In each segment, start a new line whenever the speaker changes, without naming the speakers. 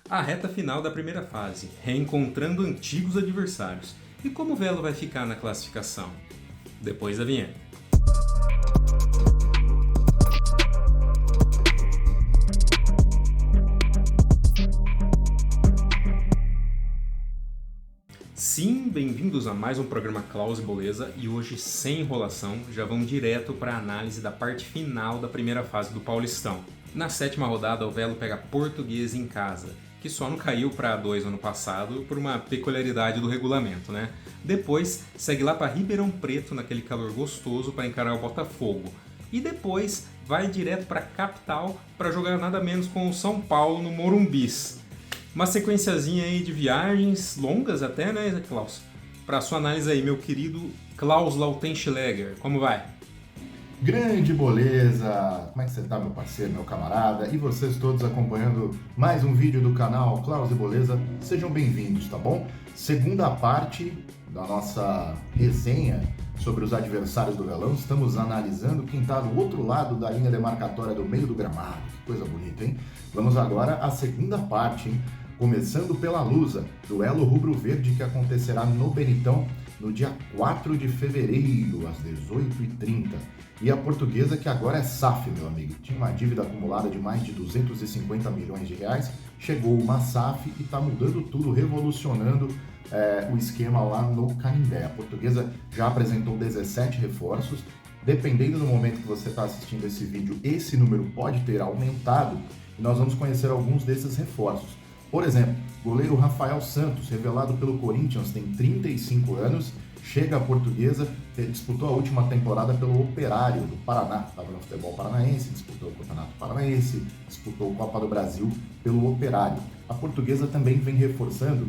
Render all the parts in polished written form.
A reta final da primeira fase, reencontrando antigos adversários. E como o Velo vai ficar na classificação? Depois da vinheta. Sim, bem-vindos a mais um programa Klaus e Boleza, e hoje, sem enrolação, já vamos direto para a análise da parte final da primeira fase do Paulistão. Na sétima rodada, o Velo pega Portuguesa em casa, que só não caiu para A2 ano passado por uma peculiaridade do regulamento, né? Depois, segue lá para Ribeirão Preto, naquele calor gostoso, para encarar o Botafogo. E depois, vai direto para a capital para jogar nada menos com o São Paulo no Morumbis. Uma sequenciazinha aí de viagens, longas até, né, Klaus? Para sua análise aí, meu querido Klaus Lautenschläger, como vai?
Grande Boleza! Como é que você tá, meu parceiro, meu camarada? E vocês todos acompanhando mais um vídeo do canal Klaus e Boleza, sejam bem-vindos, tá bom? Segunda parte da nossa resenha sobre os adversários do Velão, estamos analisando quem tá do outro lado da linha demarcatória do meio do gramado. Que coisa bonita, hein? Vamos agora à segunda parte, hein? Começando pela Lusa, duelo rubro-verde que acontecerá no Benitão no dia 4 de fevereiro, às 18h30. E a Portuguesa, que agora é SAF, meu amigo. Tinha uma dívida acumulada de mais de 250 milhões de reais, chegou uma SAF e está mudando tudo, revolucionando o esquema lá no Canindé. A Portuguesa já apresentou 17 reforços. Dependendo do momento que você está assistindo esse vídeo, esse número pode ter aumentado e nós vamos conhecer alguns desses reforços. Por exemplo, goleiro Rafael Santos, revelado pelo Corinthians, tem 35 anos, chega à Portuguesa, disputou a última temporada pelo Operário do Paraná, estava no futebol paranaense, disputou o Campeonato Paranaense, disputou a Copa do Brasil pelo Operário. A Portuguesa também vem reforçando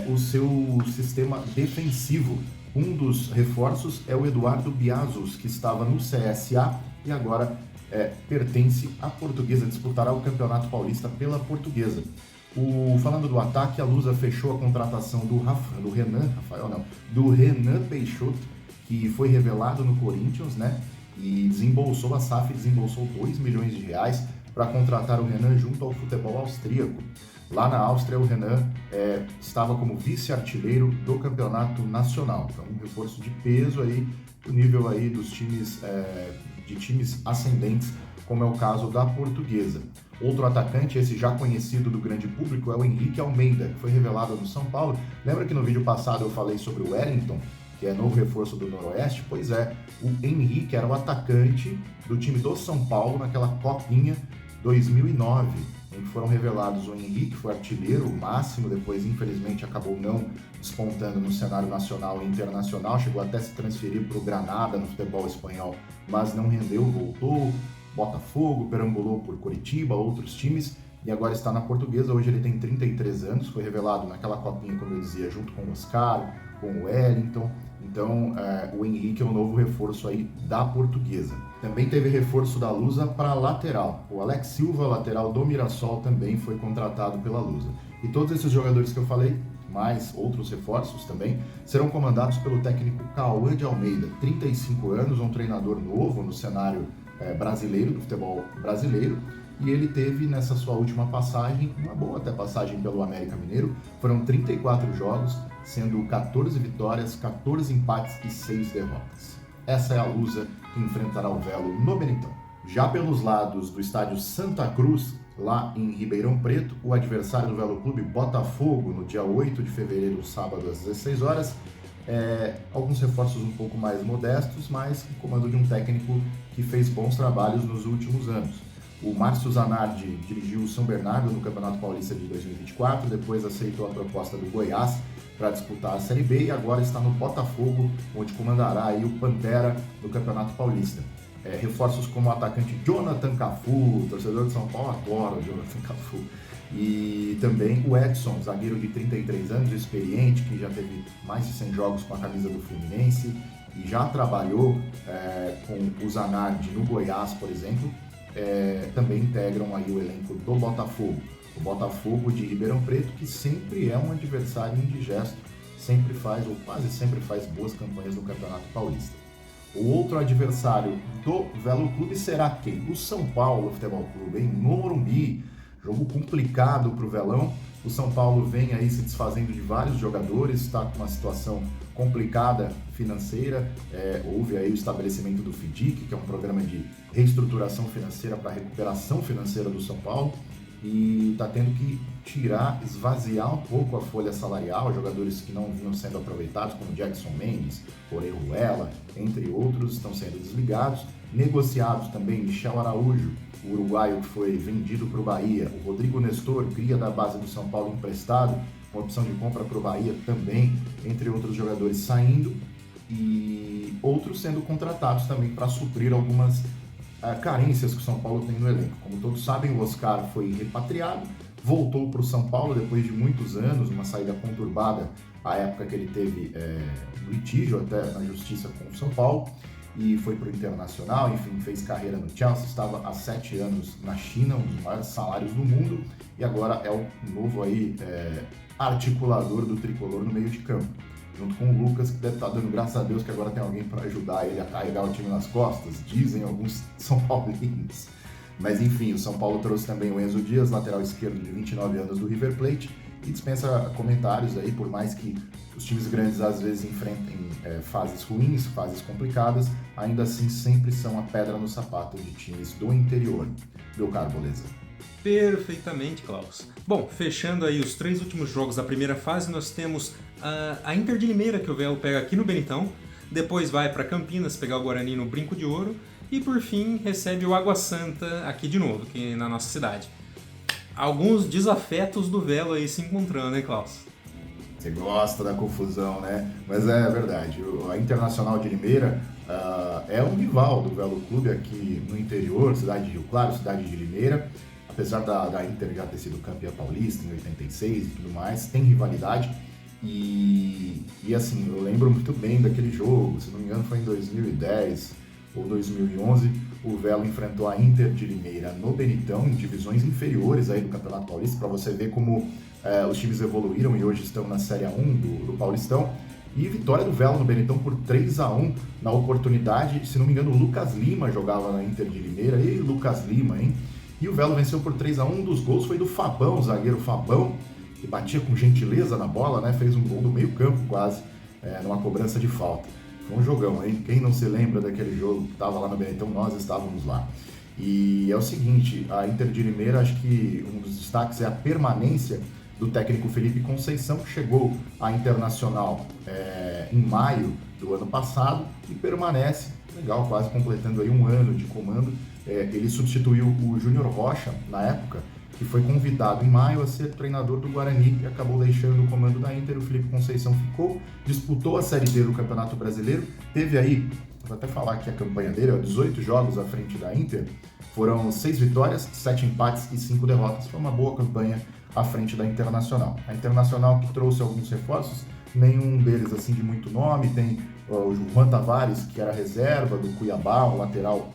o seu sistema defensivo. Um dos reforços é o Eduardo Biazos, que estava no CSA e agora pertence à Portuguesa, disputará o Campeonato Paulista pela Portuguesa. Falando do ataque, a Lusa fechou a contratação do Renan Peixoto, que foi revelado no Corinthians, né? E a SAF desembolsou 2 milhões de reais para contratar o Renan junto ao futebol austríaco. Lá na Áustria, o Renan estava como vice-artilheiro do campeonato nacional. Então, um reforço de peso aí, o nível aí dos times, de times ascendentes, como é o caso da Portuguesa. Outro atacante, esse já conhecido do grande público, é o Henrique Almeida, que foi revelado no São Paulo. Lembra que no vídeo passado eu falei sobre o Wellington, que é novo reforço do Noroeste? Pois é, o Henrique era o atacante do time do São Paulo naquela Copinha 2009, em que foram revelados o Henrique, foi artilheiro, o máximo, depois infelizmente acabou não despontando no cenário nacional e internacional, chegou até se transferir para o Granada no futebol espanhol, mas não rendeu, voltou. Botafogo, perambulou por Curitiba, outros times, e agora está na Portuguesa. Hoje ele tem 33 anos, foi revelado naquela copinha, como eu dizia, junto com o Oscar, com o Wellington. Então, o Henrique é o novo reforço aí da Portuguesa. Também teve reforço da Lusa para a lateral. O Alex Silva, lateral do Mirassol, também foi contratado pela Lusa. E todos esses jogadores que eu falei, mais outros reforços também, serão comandados pelo técnico Cauã de Almeida, 35 anos, um treinador novo no cenário brasileiro, do futebol brasileiro, e ele teve nessa sua última passagem, uma boa até passagem pelo América Mineiro, foram 34 jogos, sendo 14 vitórias, 14 empates e 6 derrotas. Essa é a Lusa que enfrentará o Velo no Benitão. Já pelos lados do estádio Santa Cruz, lá em Ribeirão Preto, o adversário do Velo Clube, Botafogo, no dia 8 de fevereiro, sábado às 16 horas, alguns reforços um pouco mais modestos, mas com comando de um técnico que fez bons trabalhos nos últimos anos. O Márcio Zanardi dirigiu o São Bernardo no Campeonato Paulista de 2024, depois aceitou a proposta do Goiás para disputar a Série B e agora está no Botafogo, onde comandará aí o Pantera no Campeonato Paulista. Reforços como o atacante Jonathan Cafu, o torcedor de São Paulo adora o Jonathan Cafu, e também o Edson, zagueiro de 33 anos, experiente, que já teve mais de 100 jogos com a camisa do Fluminense e já trabalhou com o Zanardi no Goiás, por exemplo, também integram aí o elenco do Botafogo. O Botafogo de Ribeirão Preto, que sempre é um adversário indigesto, sempre faz, ou quase sempre faz, boas campanhas no Campeonato Paulista. O outro adversário do Velo Clube será quem? O São Paulo Futebol Clube, em Morumbi. Jogo complicado para o Velão. O São Paulo vem aí se desfazendo de vários jogadores, está com uma situação complicada financeira. Houve aí o estabelecimento do FIDIC, que é um programa de reestruturação financeira para a recuperação financeira do São Paulo, e está tendo que esvaziar um pouco a folha salarial. Jogadores que não vinham sendo aproveitados, como Jackson Mendes, Orejuela, entre outros, estão sendo desligados. Negociados também Michel Araújo, o uruguaio que foi vendido para o Bahia, o Rodrigo Nestor, cria da base do São Paulo, emprestado, uma opção de compra para o Bahia também, entre outros jogadores saindo, e outros sendo contratados também para suprir algumas carências que o São Paulo tem no elenco. Como todos sabem, o Oscar foi repatriado, voltou para o São Paulo depois de muitos anos, uma saída conturbada, a época que ele teve litígio até na justiça com o São Paulo, e foi para o Internacional, enfim, fez carreira no Chelsea, estava há 7 anos na China, um dos maiores salários do mundo, e agora é o novo aí, articulador do tricolor no meio de campo, junto com o Lucas, que deve estar dando graças a Deus que agora tem alguém para ajudar ele a carregar o time nas costas, dizem alguns São Paulinos. Mas enfim, o São Paulo trouxe também o Enzo Dias, lateral esquerdo de 29 anos do River Plate, e dispensa comentários aí, por mais que os times grandes às vezes enfrentem fases ruins, fases complicadas, ainda assim sempre são a pedra no sapato de times do interior. Meu caro Boleza.
Perfeitamente, Klaus. Bom, fechando aí os 3 últimos jogos da primeira fase, nós temos a Inter de Limeira, que o Velo pega aqui no Benitão, depois vai para Campinas pegar o Guarani no Brinco de Ouro, e por fim recebe o Água Santa aqui de novo, aqui na nossa cidade. Alguns desafetos do Velo aí se encontrando, né, Klaus?
Você gosta da confusão, né? Mas é verdade, a Internacional de Limeira é um rival do Velo Clube aqui no interior, cidade de Rio Claro, cidade de Limeira. Apesar da Inter já ter sido campeã paulista em 86 e tudo mais, tem rivalidade. E assim, eu lembro muito bem daquele jogo, se não me engano foi em 2010 ou 2011, o Velo enfrentou a Inter de Limeira no Benitão, em divisões inferiores aí do Campeonato Paulista, para você ver como os times evoluíram e hoje estão na Série A1 do Paulistão. E vitória do Velo no Benitão por 3-1 na oportunidade, se não me engano o Lucas Lima jogava na Inter de Limeira, e Lucas Lima, hein? E o Velo venceu por 3-1, um dos gols foi do Fabão, o zagueiro Fabão, que batia com gentileza na bola, né? Fez um gol do meio campo quase, numa cobrança de falta. Foi um jogão, hein? Quem não se lembra daquele jogo que estava lá no Benetão, nós estávamos lá. E é o seguinte, a Inter de Limeira, acho que um dos destaques é a permanência do técnico Felipe Conceição, que chegou à Internacional em maio do ano passado e permanece, legal, quase completando aí um ano de comando. Ele substituiu o Júnior Rocha, na época, que foi convidado em maio a ser treinador do Guarani e acabou deixando o comando da Inter. O Felipe Conceição ficou, disputou a Série D do Campeonato Brasileiro, teve aí, vou até falar aqui a campanha dele, 18 jogos à frente da Inter, foram 6 vitórias, 7 empates e 5 derrotas, foi uma boa campanha à frente da Internacional. A Internacional que trouxe alguns reforços, nenhum deles assim de muito nome, tem o Juan Tavares, que era reserva do Cuiabá, um lateral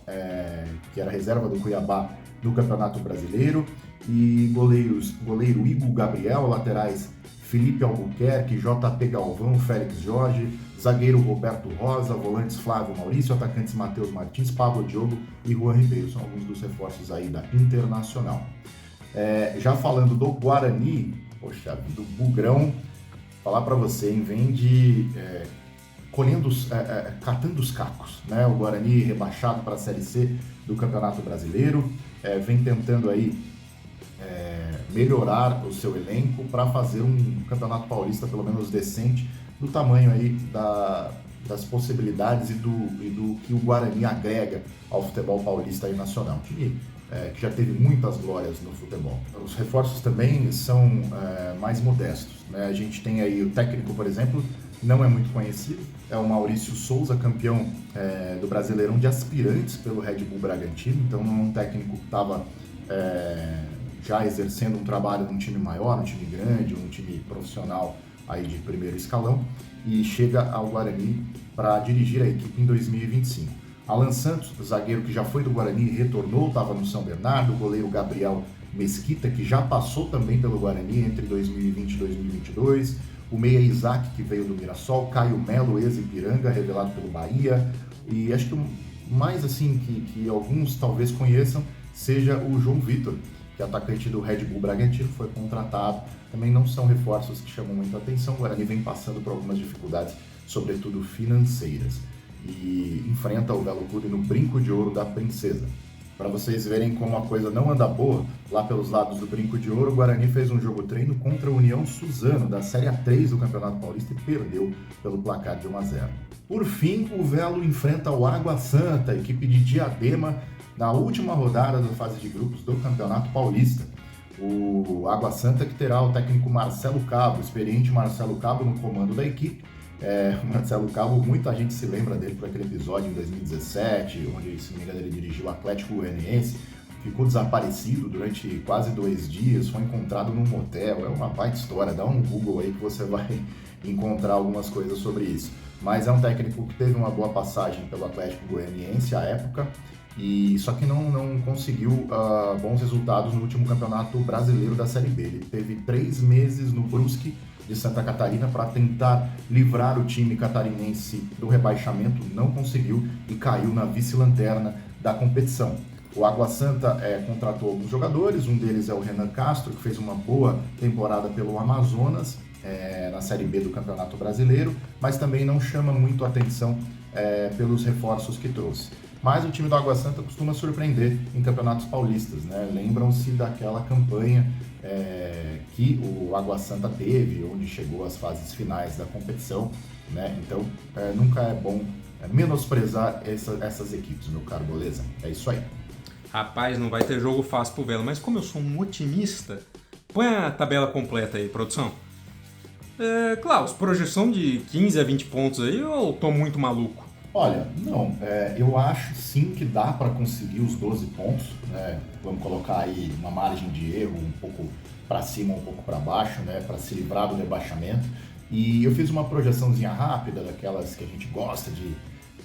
que era reserva do Cuiabá no Campeonato Brasileiro, e goleiro Igor Gabriel, laterais Felipe Albuquerque, JP Galvão, Félix Jorge, zagueiro Roberto Rosa, volantes Flávio Maurício, atacantes Matheus Martins, Pablo Diogo e Juan Ribeiro, são alguns dos reforços aí da Internacional. Já falando do Guarani, poxa, do Bugrão, falar para você, hein, vem de catando os cacos, né? O Guarani rebaixado para a Série C do Campeonato Brasileiro, vem tentando aí melhorar o seu elenco para fazer um Campeonato Paulista pelo menos decente, do tamanho aí das possibilidades e do que o Guarani agrega ao futebol paulista e nacional. Time que já teve muitas glórias no futebol. Os reforços também são mais modestos, né? A gente tem aí o técnico, por exemplo, não é muito conhecido, é o Maurício Souza, campeão do Brasileirão de aspirantes pelo Red Bull Bragantino, então não é um técnico que estava já exercendo um trabalho num time maior, num time grande, um time profissional aí de primeiro escalão, e chega ao Guarani para dirigir a equipe em 2025. Alan Santos, zagueiro que já foi do Guarani e retornou, estava no São Bernardo, o goleiro Gabriel Mesquita, que já passou também pelo Guarani entre 2020 e 2022, o meia Isaac, que veio do Mirassol, Caio Melo, ex-Ipiranga, revelado pelo Bahia, e acho que o mais assim que alguns talvez conheçam seja o João Vitor, que é atacante do Red Bull Bragantino, foi contratado. Também não são reforços que chamam muito a atenção. O Guarani vem passando por algumas dificuldades, sobretudo financeiras, e enfrenta o Velo Clube no Brinco de Ouro da Princesa. Para vocês verem como a coisa não anda boa, lá pelos lados do Brinco de Ouro, o Guarani fez um jogo-treino contra a União Suzano, da Série A3 do Campeonato Paulista, e perdeu pelo placar de 1-0. Por fim, o Velo enfrenta o Água Santa, equipe de Diadema, na última rodada da fase de grupos do Campeonato Paulista. O Água Santa que terá o técnico Marcelo Cabo, experiente Marcelo Cabo no comando da equipe. O Marcelo Cabo, muita gente se lembra dele por aquele episódio em 2017, onde, se não me engano, ele dirigiu o Atlético Goianiense, ficou desaparecido durante quase 2 dias, foi encontrado num motel. É uma baita história, dá um Google aí que você vai encontrar algumas coisas sobre isso. Mas é um técnico que teve uma boa passagem pelo Atlético Goianiense à época, e só que não conseguiu bons resultados no último campeonato brasileiro da Série B. Ele teve 3 meses no Brusque de Santa Catarina para tentar livrar o time catarinense do rebaixamento, não conseguiu e caiu na vice-lanterna da competição. O Água Santa contratou alguns jogadores, um deles é o Renan Castro, que fez uma boa temporada pelo Amazonas, na Série B do Campeonato Brasileiro, mas também não chama muito a atenção pelos reforços que trouxe. Mas o time do Água Santa costuma surpreender em campeonatos paulistas, né? Lembram-se daquela campanha que o Água Santa teve, onde chegou às fases finais da competição, né? Então, nunca é bom menosprezar essas equipes, meu caro Boleza. É isso aí.
Rapaz, não vai ter jogo fácil pro Velo, mas como eu sou um otimista, põe a tabela completa aí, produção. Klaus, projeção de 15 a 20 pontos aí, ou eu tô muito maluco?
Olha, não, eu acho sim que dá para conseguir os 12 pontos, né? Vamos colocar aí uma margem de erro um pouco para cima, um pouco para baixo, né? Para se livrar do rebaixamento. E eu fiz uma projeçãozinha rápida, daquelas que a gente gosta de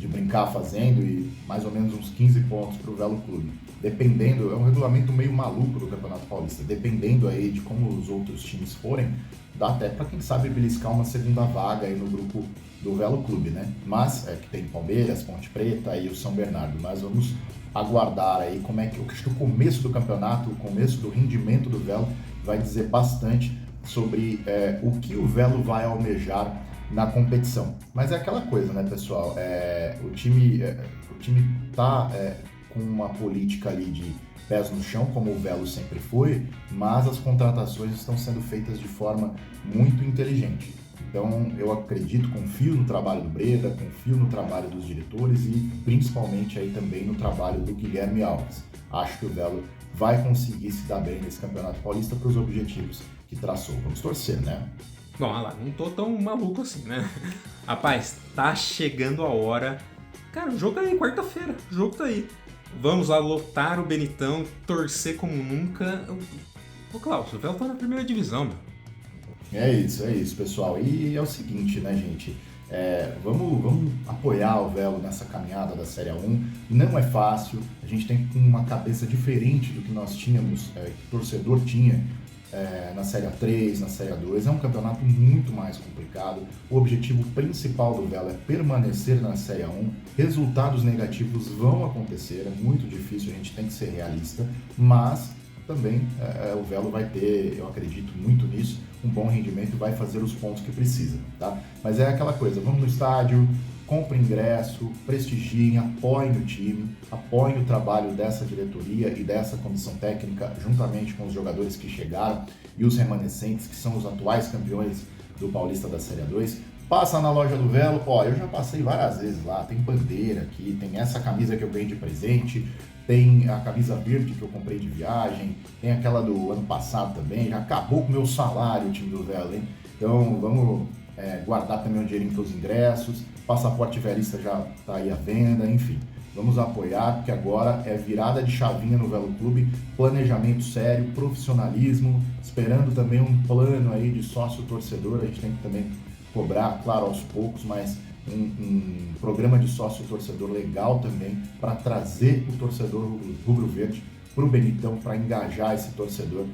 brincar fazendo, e mais ou menos uns 15 pontos para o Velo Clube. Dependendo, é um regulamento meio maluco do Campeonato Paulista, dependendo aí de como os outros times forem, dá até para quem sabe beliscar uma segunda vaga aí no grupo do Velo Clube, né? Mas que tem Palmeiras, Ponte Preta e o São Bernardo. Mas vamos aguardar aí como é que o começo do campeonato, o começo do rendimento do Velo vai dizer bastante sobre o que o Velo vai almejar na competição. Mas é aquela coisa, né, pessoal? O time tá com uma política ali de pés no chão, como o Velo sempre foi, mas as contratações estão sendo feitas de forma muito inteligente. Então, eu acredito, confio no trabalho do Breda, confio no trabalho dos diretores e principalmente aí também no trabalho do Guilherme Alves. Acho que o Velo vai conseguir se dar bem nesse Campeonato Paulista para os objetivos que traçou. Vamos torcer, né?
Bom, olha lá, não tô tão maluco assim, né? Rapaz, tá chegando a hora. Cara, o jogo é aí, quarta-feira, o jogo tá aí. Vamos lá lotar o Benitão, torcer como nunca. Ô, Klaus, o Velo tá na primeira divisão, meu.
É isso, pessoal. E é o seguinte, né, gente? Vamos apoiar o Velo nessa caminhada da Série A1. Não é fácil, a gente tem uma cabeça diferente do que nós tínhamos, que o torcedor tinha na Série A3, na Série A2. É um campeonato muito mais complicado. O objetivo principal do Velo é permanecer na Série A1. Resultados negativos vão acontecer, é muito difícil, a gente tem que ser realista, mas também o Velo vai ter, eu acredito muito nisso, um bom rendimento e vai fazer os pontos que precisa, tá? Mas é aquela coisa, vamos no estádio, compre ingresso, prestigiem, apoiem o time, apoiem o trabalho dessa diretoria e dessa comissão técnica, juntamente com os jogadores que chegaram e os remanescentes, que são os atuais campeões do Paulista da Série A2. Passa na loja do Velo, eu já passei várias vezes lá, tem bandeira aqui, tem essa camisa que eu ganhei de presente, tem a camisa verde que eu comprei de viagem, tem aquela do ano passado também, já acabou com o meu salário o time do Velo, hein? Então vamos guardar também um dinheirinho para os ingressos, passaporte velista já está aí à venda, enfim. Vamos apoiar, porque agora é virada de chavinha no Velo Clube, planejamento sério, profissionalismo, esperando também um plano aí de sócio-torcedor, a gente tem que também cobrar, claro, aos poucos, mas um programa de sócio-torcedor legal também para trazer o torcedor rubro-verde para o Benitão, para engajar esse torcedor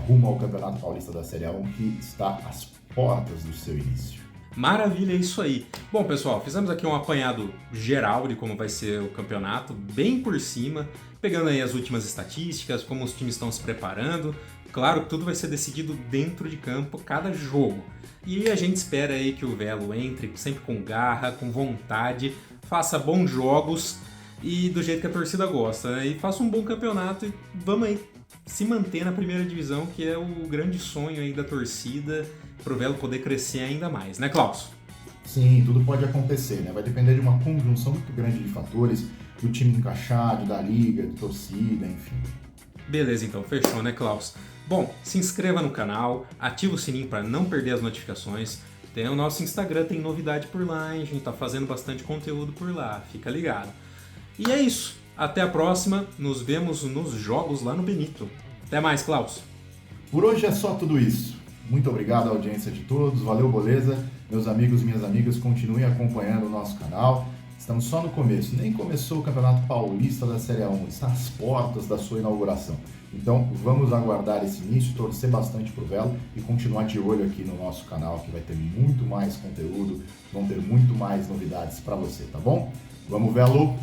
rumo ao Campeonato Paulista da Série A1, que está às portas do seu início.
Maravilha, é isso aí. Bom, pessoal, fizemos aqui um apanhado geral de como vai ser o campeonato, bem por cima, pegando aí as últimas estatísticas, como os times estão se preparando. Claro que tudo vai ser decidido dentro de campo, cada jogo. E a gente espera aí que o Velo entre sempre com garra, com vontade, faça bons jogos e do jeito que a torcida gosta, né? E faça um bom campeonato e vamos aí se manter na primeira divisão, que é o grande sonho aí da torcida, pro Velo poder crescer ainda mais, né, Klaus?
Sim, tudo pode acontecer, né? Vai depender de uma conjunção muito grande de fatores, do time encaixado, da liga, de torcida, enfim.
Beleza, então, fechou, né, Klaus? Bom, se inscreva no canal, ativa o sininho para não perder as notificações. Tem o nosso Instagram, tem novidade por lá, hein? A gente tá fazendo bastante conteúdo por lá, fica ligado. E é isso, até a próxima, nos vemos nos jogos lá no Benito. Até mais, Klaus!
Por hoje é só tudo isso. Muito obrigado à audiência de todos, valeu, beleza? Meus amigos e minhas amigas, continuem acompanhando o nosso canal. Estamos só no começo, nem começou o Campeonato Paulista da Série A1, está às portas da sua inauguração. Então vamos aguardar esse início, torcer bastante pro Velo e continuar de olho aqui no nosso canal, que vai ter muito mais conteúdo, vão ter muito mais novidades para você, tá bom? Vamos, Velo!